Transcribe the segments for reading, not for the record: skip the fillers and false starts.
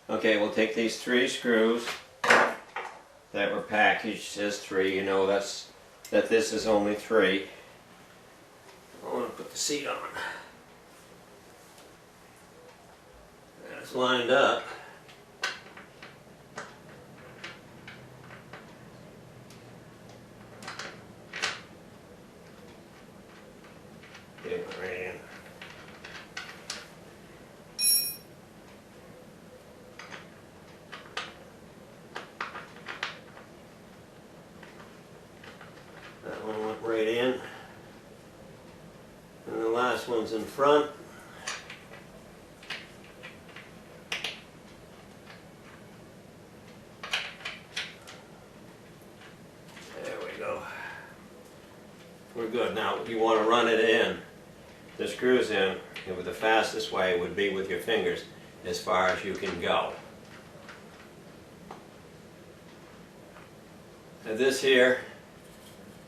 Okay, we'll take these 3 screws that were packaged as 3. You know that this is only 3. I want to put the seat on. It's lined up. Get it right in. That one went right in. And the last one's in front. There we go. We're good. Now you want to run it in. The screws in, and the fastest way would be with your fingers as far as you can go. And this here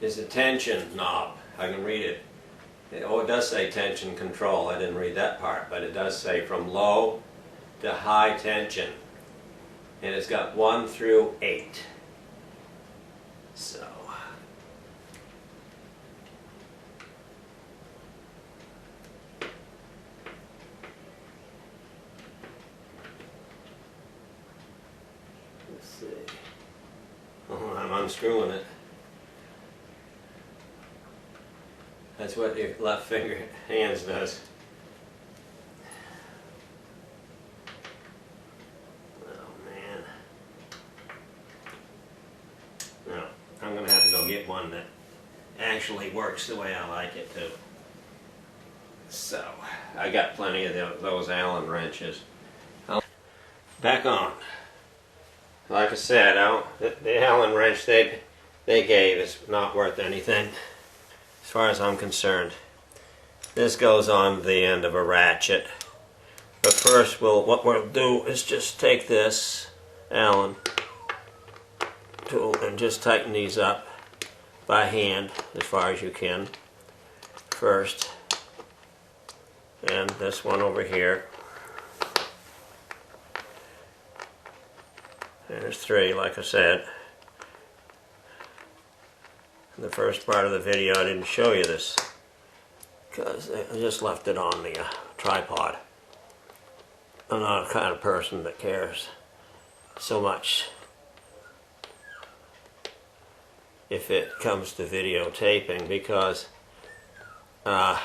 is a tension knob. I can read it. Oh, it does say tension control. I didn't read that part, but it does say from low to high tension. And it's got 1 through 8. So let's see. Oh, I'm unscrewing it. That's what your left finger hands does. Oh man. Now, I'm going to have to go get one that actually works the way I like it to. So, I got plenty of those Allen wrenches. Back on. Like I said, the Allen wrench they gave is not worth anything. As far as I'm concerned. This goes on the end of a ratchet. But first what we'll do is just take this Allen tool and just tighten these up by hand as far as you can first. And this one over here. There's 3, like I said. In the first part of the video I didn't show you this because I just left it on the tripod. I'm not the kind of person that cares so much if it comes to videotaping because I'm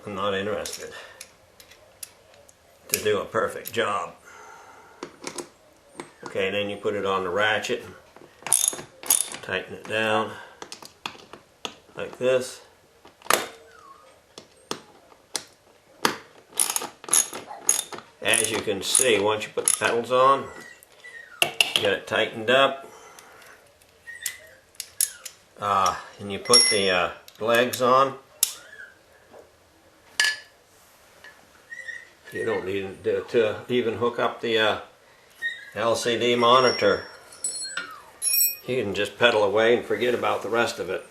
not interested to do a perfect job. Okay, then you put it on the ratchet. Tighten it down like this. As you can see, once you put the pedals on, you get it tightened up. And you put the legs on. You don't need to even hook up the LCD monitor. You can just pedal away and forget about the rest of it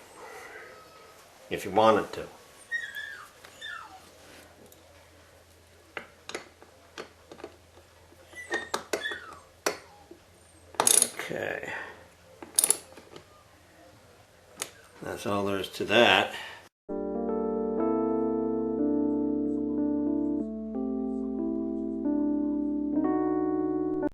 if you wanted to. Okay. That's all there is to that.